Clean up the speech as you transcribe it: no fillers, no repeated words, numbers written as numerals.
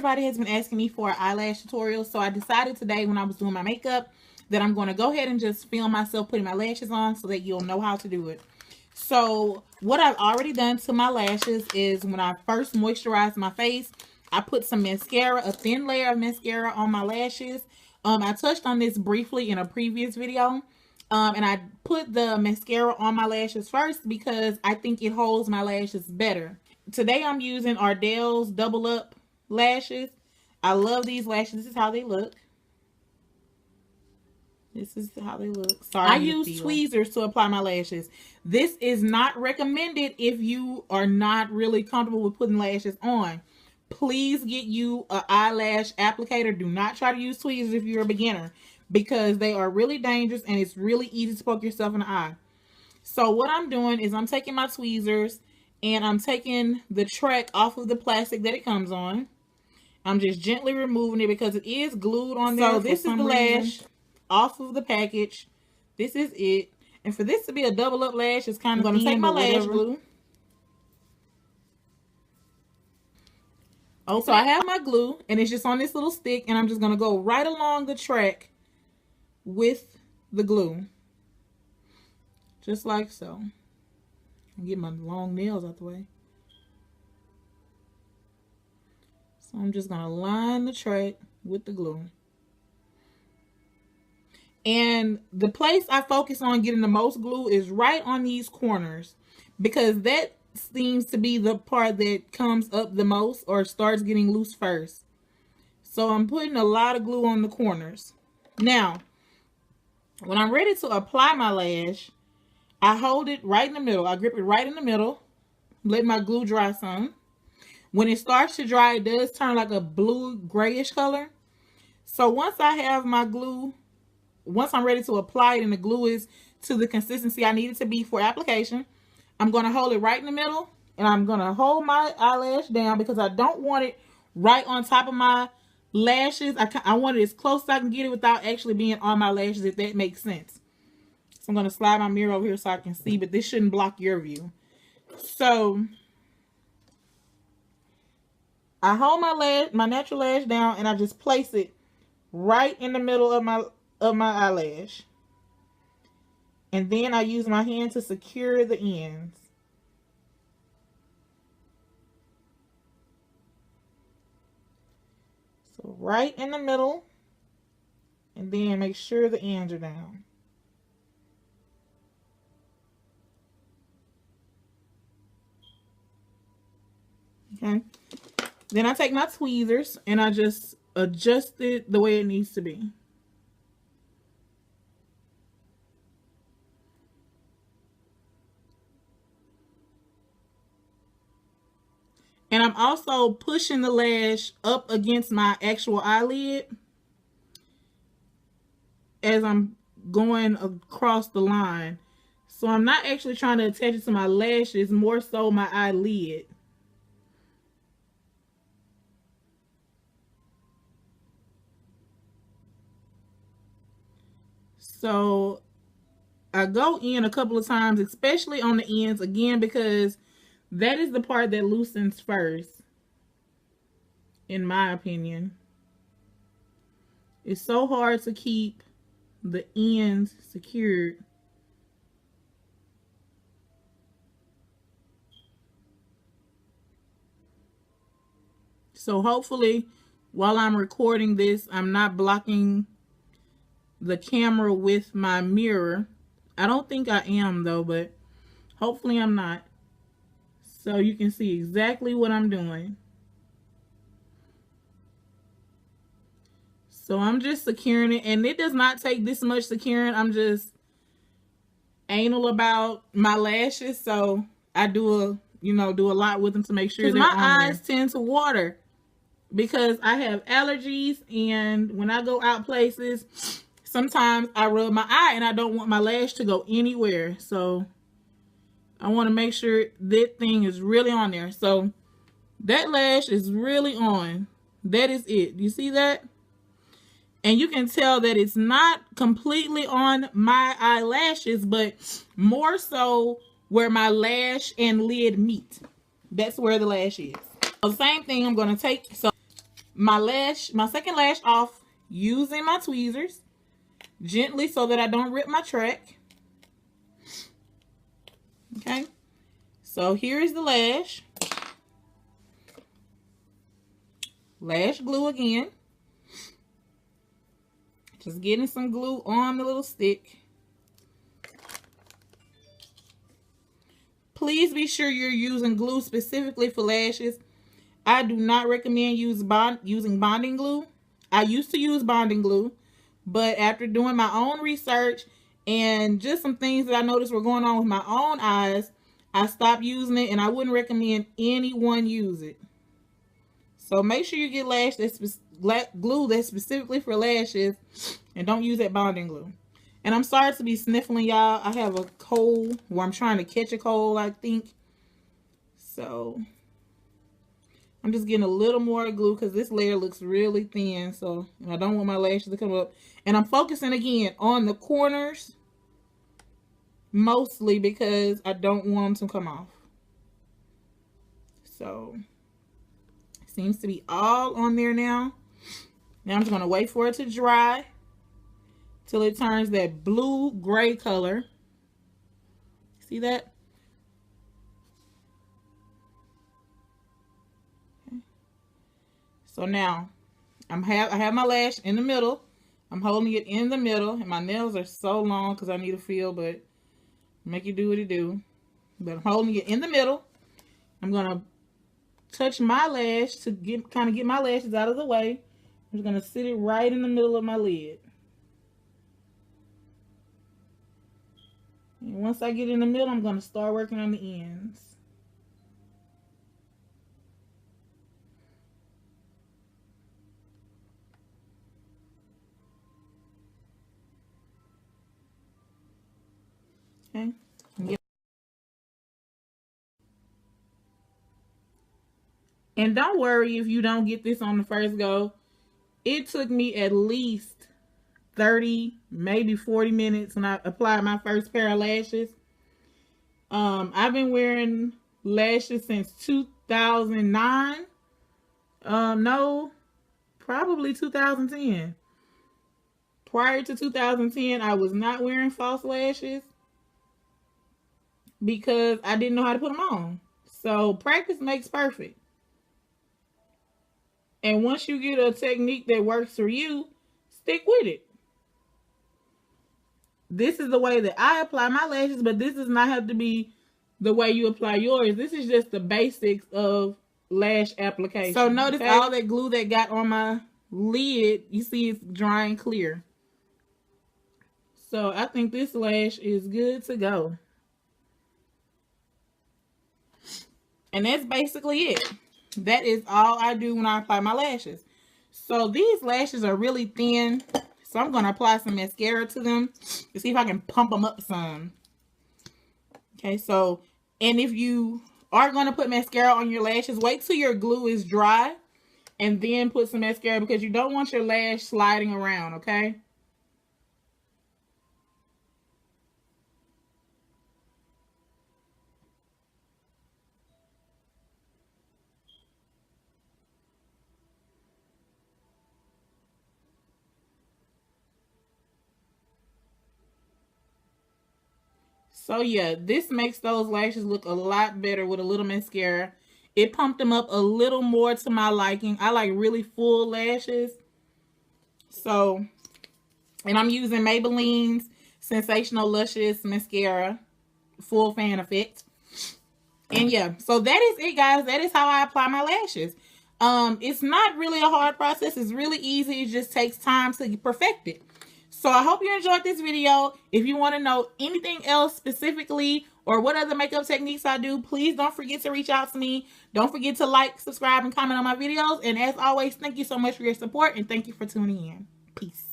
everybody has been asking me for an eyelash tutorial, so I decided today when I was doing my makeup that I'm going to go ahead and just film myself putting my lashes on so that you'll know how to do it. So what I've already done to my lashes is when I first moisturized my face, I put some mascara, a thin layer of mascara on my lashes. I touched on this briefly in a previous video. And I put the mascara on my lashes first because I think it holds my lashes better. Today I'm using Ardell's Double Up lashes. I love these lashes. This is how they look. This is how they look. Sorry, I use tweezers to apply my lashes. This is not recommended if you are not really comfortable with putting lashes on. Please get you an eyelash applicator. Do not try to use tweezers if you're a beginner, because they are really dangerous and it's really easy to poke yourself in the eye. So what I'm doing is I'm taking my tweezers and I'm taking the track off of the plastic that it comes on. I'm just gently removing it because it is glued on there. So this is the lash off of the package. This is it. And for this to be a double up lash, it's kind of going to take my lash glue. Oh, so I have my glue and it's just on this little stick, and I'm just going to go right along the track with the glue. Just like so. I'll get my long nails out the way. So I'm just going to line the track with the glue. And the place I focus on getting the most glue is right on these corners, because that seems to be the part that comes up the most or starts getting loose first. So I'm putting a lot of glue on the corners. Now, when I'm ready to apply my lash, I hold it right in the middle. I grip it right in the middle, let my glue dry some. When it starts to dry, it does turn like a blue grayish color. So once I have my glue, once I'm ready to apply it and the glue is to the consistency I need it to be for application, I'm going to hold it right in the middle, and I'm going to hold my eyelash down because I don't want it right on top of my lashes. I want it as close as I can get it without actually being on my lashes, if that makes sense. So I'm going to slide my mirror over here so I can see, but this shouldn't block your view. So I hold my natural lash down, and I just place it right in the middle of my eyelash. And then I use my hand to secure the ends. So right in the middle, and then make sure the ends are down. Okay. Then I take my tweezers and I just adjust it the way it needs to be. And I'm also pushing the lash up against my actual eyelid as I'm going across the line. So I'm not actually trying to attach it to my lashes, more so my eyelid. So I go in a couple of times, especially on the ends, again, because that is the part that loosens first, in my opinion. It's so hard to keep the ends secured. So hopefully, while I'm recording this, I'm not blocking the camera with my mirror. I don't think I am though, but hopefully I'm not. So you can see exactly what I'm doing. So I'm just securing it, and it does not take this much securing. I'm just anal about my lashes, so I do a lot with them to make sure they're on there. My eyes tend to water because I have allergies, and when I go out places, sometimes I rub my eye and I don't want my lash to go anywhere. So I want to make sure that thing is really on there. So that lash is really on. That is it. You see that? And you can tell that it's not completely on my eyelashes, but more so where my lash and lid meet. That's where the lash is. So same thing I'm going to take. So my second lash off using my tweezers gently so that I don't rip my track. Okay, so here is the lash. Lash glue again. Just getting some glue on the little stick. Please be sure you're using glue specifically for lashes. I do not recommend using bonding glue. I used to use bonding glue, but after doing my own research and just some things that I noticed were going on with my own eyes, I stopped using it, and I wouldn't recommend anyone use it. So make sure you get glue that's specifically for lashes, and don't use that bonding glue. And I'm sorry to be sniffling, y'all. I have a cold, or I'm trying to catch a cold, I think. So I'm just getting a little more glue because this layer looks really thin. So I don't want my lashes to come up. And I'm focusing again on the corners, mostly because I don't want them to come off. So it seems to be all on there now. Now I'm just going to wait for it to dry till it turns that blue gray color. See that? Okay. So now I have my lash in the middle. I'm holding it in the middle, and my nails are so long because I need a feel, but make it do what it do. But I'm holding it in the middle. I'm gonna touch my lash to kind of get my lashes out of the way. I'm just gonna sit it right in the middle of my lid. And once I get in the middle, I'm gonna start working on the ends. Okay. And don't worry if you don't get this on the first go. It took me at least 30, maybe 40 minutes when I applied my first pair of lashes. I've been wearing lashes since 2009. No, probably 2010. Prior to 2010, I was not wearing false lashes because I didn't know how to put them on. So practice makes perfect. And once you get a technique that works for you, stick with it. This is the way that I apply my lashes, but this does not have to be the way you apply yours. This is just the basics of lash application. So notice all that glue that got on my lid, you see it's drying clear. So I think this lash is good to go. And that's basically it. That is all I do when I apply my lashes. So these lashes are really thin. So I'm going to apply some mascara to them to see if I can pump them up some. Okay, so, and if you are going to put mascara on your lashes, wait till your glue is dry and then put some mascara because you don't want your lash sliding around, okay? So yeah, this makes those lashes look a lot better with a little mascara. It pumped them up a little more to my liking. I like really full lashes. So, and I'm using Maybelline's Sensational Luscious Mascara, Full Fan Effect. And yeah, so that is it, guys. That is how I apply my lashes. It's not really a hard process. It's really easy. It just takes time to perfect it. So I hope you enjoyed this video. If you want to know anything else specifically or what other makeup techniques I do, please don't forget to reach out to me. Don't forget to like, subscribe, and comment on my videos. And as always, thank you so much for your support and thank you for tuning in. Peace.